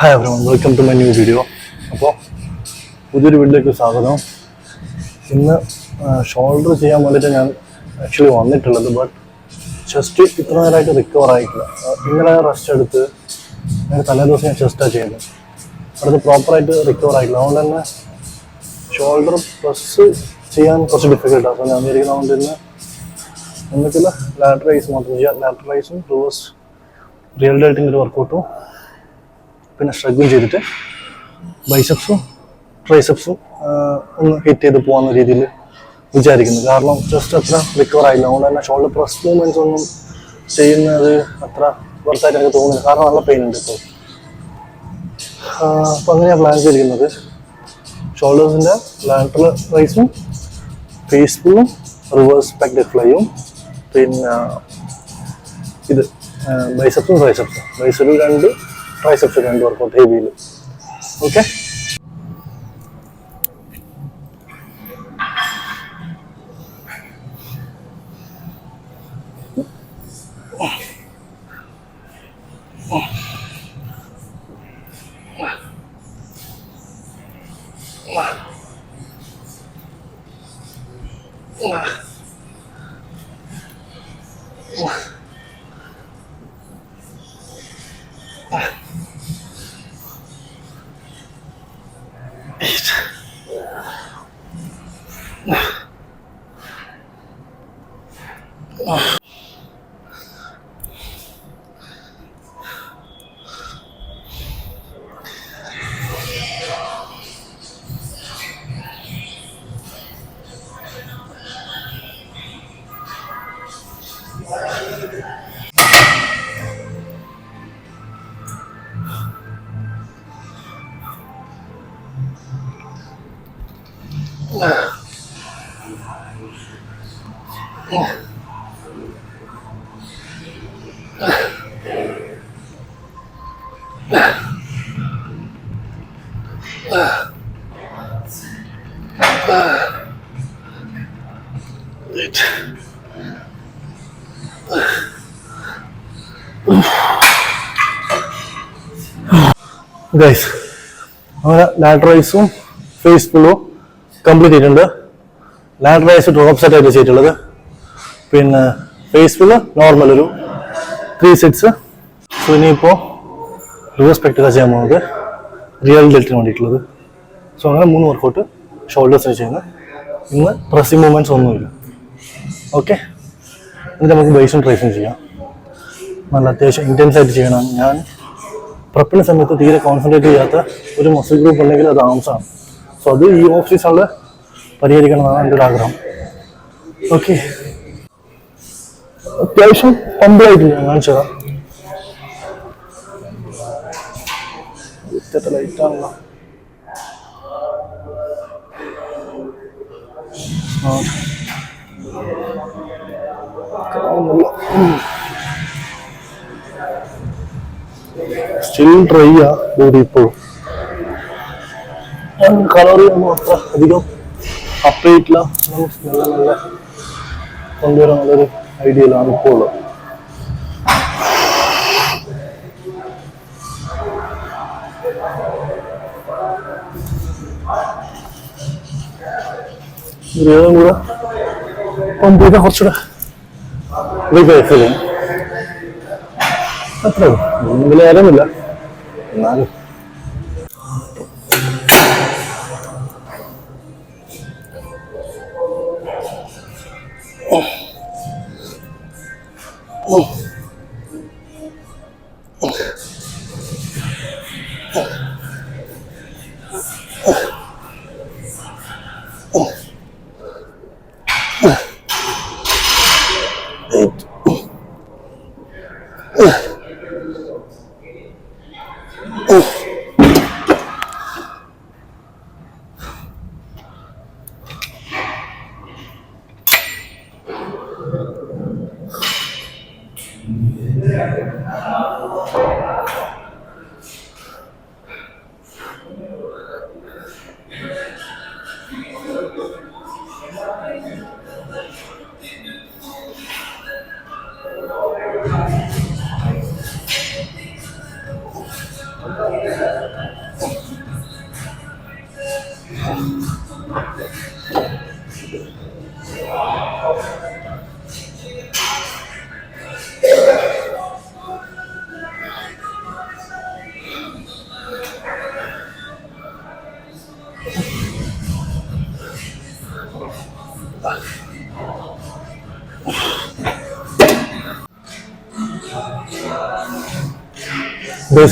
Hi everyone, welcome to my new video. അപ്പോൾ പുതിയൊരു വീഡിയോയിലേക്ക് സ്വാഗതം. ഇന്ന് ഷോൾഡർ ചെയ്യാൻ വേണ്ടിയിട്ട് ഞാൻ ആക്ച്വലി വന്നിട്ടുള്ളത്. ബട്ട് ചെസ്റ്റ് ഇത്ര നേരമായിട്ട് റിക്കവർ ആയിട്ടില്ല. ഇന്നലെ റെസ്റ്റ് എടുത്ത് തലേ ദിവസം ഞാൻ ചെസ്റ്റാണ് ചെയ്യുന്നത്. അടുത്ത് പ്രോപ്പറായിട്ട് റിക്കവർ ആയിട്ടില്ല. അതുകൊണ്ട് തന്നെ ഷോൾഡർ പ്രസ് ചെയ്യാൻ കുറച്ച് ഡിഫിക്കൽട്ടാണ്. അപ്പോൾ ഞാൻ വിചാരിക്കുന്നതുകൊണ്ട് ഇന്ന് എന്നിട്ടില്ല ലാറ്റർ റൈസ് മാത്രം ചെയ്യാം. ലാറ്റർ റൈസും റിവേഴ്സ് റിയൽ ഡെൽറ്റിൻ്റെ ഒരു വർക്കൗട്ടും പിന്നെ സ്ട്രഗിൾ ചെയ്തിട്ട് ബൈസെപ്സും ട്രൈസെപ്സും ഒന്ന് ഹിറ്റ് ചെയ്ത് പോകുന്ന രീതിയിൽ വിചാരിക്കുന്നു. കാരണം ജസ്റ്റ് അത്ര റിക്കവർ ആയില്ല. അതുകൊണ്ട് തന്നെ ഷോൾഡർ പ്രസ് മൂവ്മെൻറ്റ്സ് ഒന്നും ചെയ്യുന്നത് അത്ര വർത്തായിട്ട് എനിക്ക് തോന്നുന്നില്ല. കാരണം നല്ല പെയിൻ ഉണ്ട് ഇപ്പോൾ. അപ്പോൾ അങ്ങനെയാണ് പ്ലാൻ ചെയ്തിരിക്കുന്നത്. ഷോൾഡേഴ്സിൻ്റെ ലാറ്ററൽ റൈസും ഫേസ് പുള്ളും റിവേഴ്സ് പെഗ് ഡെഡ് ഫ്ലൈയും പിന്നെ ഇത് ബൈസെപ്സും ട്രൈസെപ്സും. ബൈസെപ്പ് 2, ട്രൈസെപ്സ് 2 വർക്കൗട്ട് ഹെവിയിൽ. ഓക്കെ, ഗൈസ്, അങ്ങനെ ലാറ്റർ റൈസും ഫേസ് പുള്ളും കംപ്ലീറ്റ് ചെയ്തിട്ടുണ്ട്. ലാറ്റർ റൈസ് ഡ്രോപ്പ് സെറ്റ് ആയിട്ട് ചെയ്തിട്ടുള്ളത്. പിന്നെ ഫേസ് പുള്ള് നോർമൽ ഒരു 3 സെറ്റ്സ്. സോ ഇനിയിപ്പോൾ റിവേഴ്സ് പെക്ടൊക്കെ ചെയ്യാൻ പോകുന്നത് റിയൽ ഡെൽറ്റിന് വേണ്ടിയിട്ടുള്ളത്. സോ അങ്ങനെ 3 വർക്കൗട്ട് ഷോൾഡേഴ്സിന് ചെയ്യുന്നത്. ഇന്ന് പ്രസ്സിംഗ് മൂവ്മെൻറ്റ്സ് ഒന്നുമില്ല. ഓക്കെ, എന്നിട്ട് നമുക്ക് ബൈസും ട്രൈസും ചെയ്യാം. നല്ല അത്യാവശ്യം ഇൻറ്റൻസ് ആയിട്ട് ചെയ്യണം. ഞാൻ പ്രപ്പിന് സമയത്ത് തീരെ കോൺസെൻട്രേറ്റ് ചെയ്യാത്ത ഒരു മസിൽ ഗ്രൂപ്പ് ഉണ്ടെങ്കിൽ അത് ആംസാണ്. സോ അത് ഈ ഓഫ് സീസണിൽ പരിഹരിക്കണമെന്നാണ് എൻ്റെ ഒരു ആഗ്രഹം. ഓക്കെ, അത്യാവശ്യം പമ്പിളായിട്ടില്ല. ഞാൻ കാണിച്ചതാണ്. ലൈറ്റാണല്ലോ. സ്റ്റിൽ ട്രൈ ചെയ്യാ ബോഡി ഇപ്പോഴും. കലോറി ഒന്നും അത്ര അധികം അപ്ഡേറ്റില്ല. നല്ല നല്ല കൊണ്ടുവരാൻ നല്ലൊരു ഐഡിയയിലാണ് ഇപ്പോൾ ഉള്ളത്. ഇതിലും കൂടെ പമ്പ് ചെയ്താൽ കുറച്ചുകൂടെ ഫീൽ അത്ര ഒന്നും നേരമില്ല. എന്നാലും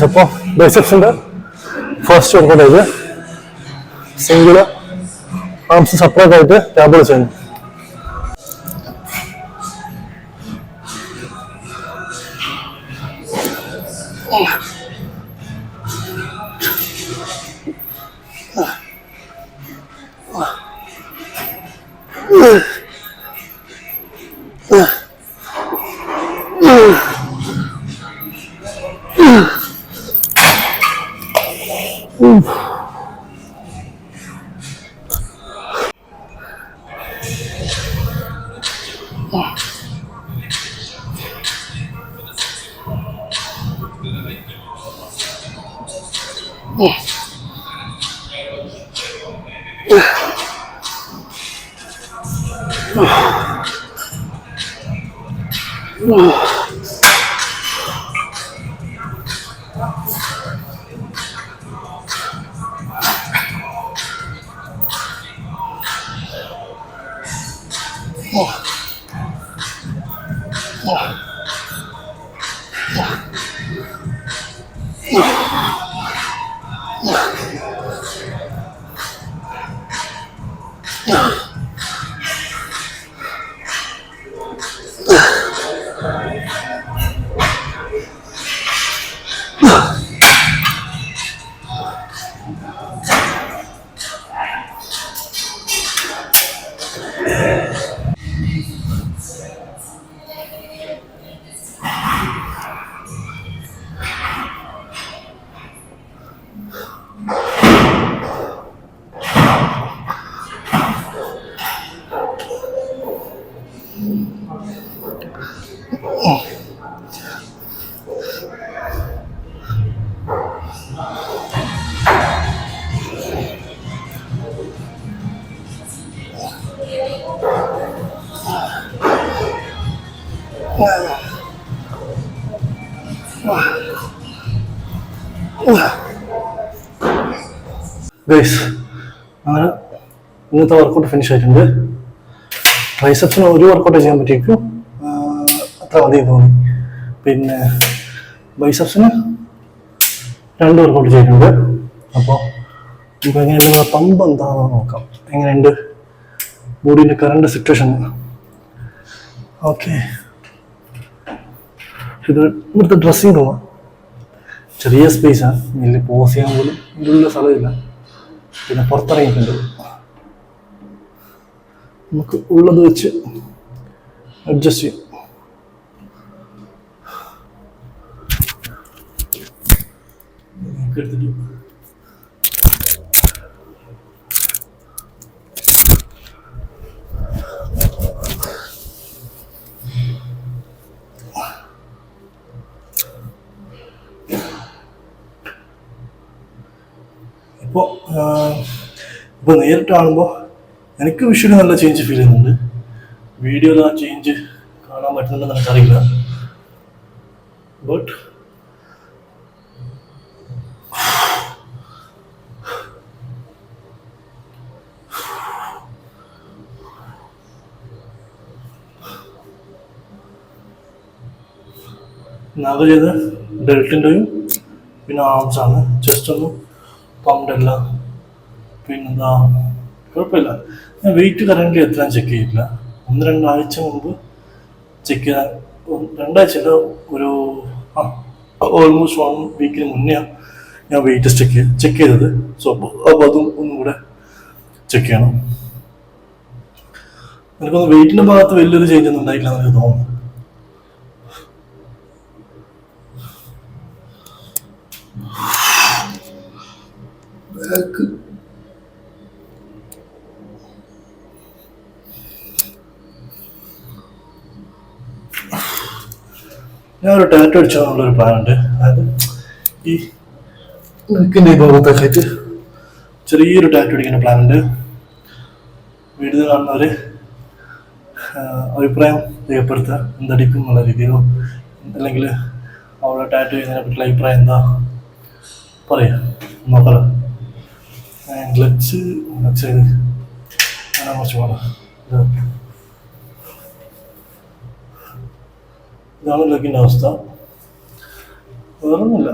അപ്പോൾ ബൈസെപ്സിൻ്റെ ഫസ്റ്റ് വർക്കൗട്ട് ആയിട്ട് സിംഗിള് ആംസ് സെപ്പറേറ്റ് ആയിട്ട് ടാബിൾ ചെയ്യുന്നു. ഗൈസ്, അങ്ങനെ ഇന്നത്തെ വർക്കൗട്ട് ഫിനിഷ് ആയിട്ടുണ്ട്. ട്രൈസെപ്സിന് ഒരു വർക്കൗട്ട് ചെയ്യാൻ പറ്റിയേക്കും, അത്ര മതി തോന്നി. പിന്നെ ബൈസെപ്സിന് 2 വർക്കൗട്ട് ചെയ്തിട്ടുണ്ട്. അപ്പോൾ നമുക്ക് എങ്ങനെയുണ്ട് പമ്പ് എന്താണെന്ന് നോക്കാം, എങ്ങനെയുണ്ട് ബോഡീൻ്റെ കറണ്ട് സിറ്റുവേഷൻ. ഓക്കെ, ഇത് ഇവിടുത്തെ ഡ്രസ്സിങ് റൂമാണ്. ചെറിയ സ്പേസാണ്, വലിയ പോസ് ചെയ്യാൻ പോലും ഇതിലുള്ള സ്ഥലമില്ല. പിന്നെ പുറത്തിറങ്ങിയിട്ടുണ്ട്, നമുക്ക് ഉള്ളത് വെച്ച് അഡ്ജസ്റ്റ് ചെയ്യും. എടുത്തിട്ട് ഇപ്പോൾ നേരിട്ട് കാണുമ്പോൾ എനിക്ക് വിഷ്വലി നല്ല ചേഞ്ച് ഫീൽ ചെയ്യുന്നുണ്ട്. വീഡിയോയിൽ ആ ചേഞ്ച് കാണാൻ പറ്റുന്നുണ്ടെന്ന് എനിക്കറിയില്ല. ബട്ട് നാഗ ചെയ്ത് ഡെൽറ്റിൻ്റെയും പിന്നെ ആംസാണ്. ചെസ്റ്റ് ഒന്നും പമ്പല്ല. പിന്നെന്താ, കുഴപ്പമില്ല. ഞാൻ വെയിറ്റ് കറൻ്റ് എത്രയും ചെക്ക് ചെയ്തില്ല. 1-2 ആഴ്ച മുമ്പ് ചെക്ക് ചെയ്താൽ, 2 ആഴ്ച ഒരു ഓൾമോസ്റ്റ് 1 വീക്കിന് മുന്നേ ഞാൻ വെയിറ്റ് ചെക്ക് ചെയ്തത്. സോ അപ്പോൾ അതും ഒന്നും കൂടെ ചെക്ക് ചെയ്യണം. എനിക്കൊന്ന് വെയിറ്റിൻ്റെ ഭാഗത്ത് വലിയൊരു ചേഞ്ച് ഒന്നും ഉണ്ടായില്ല എന്ന് എനിക്ക് തോന്നുന്നു. ഞാനൊരു ടാറ്റു അടിച്ചാലുള്ളൊരു പ്ലാനുണ്ട്. അതായത് ഈ നെക്കിൻ്റെ ഈ ഭാഗത്തേക്കായിട്ട് ചെറിയൊരു ടാറ്റു അടിക്കുന്ന പ്ലാൻ ഉണ്ട്. വീഡിയോ കാണുന്നവർ അഭിപ്രായം രേഖപ്പെടുത്തുക, എന്തടിക്കും എന്നുള്ള രീതിയിലോ അല്ലെങ്കിൽ അവിടെ ടാറ്റു ചെയ്യുന്നതിനെ പറ്റിയുള്ള അഭിപ്രായം എന്താ പറയാം, നോക്കാം. ഗ്ലച്ച് കാണാൻ കുറച്ച് പാടാ. ഇതാണ് ലെഗിൻ്റെ അവസ്ഥ, വേറൊന്നുമില്ല.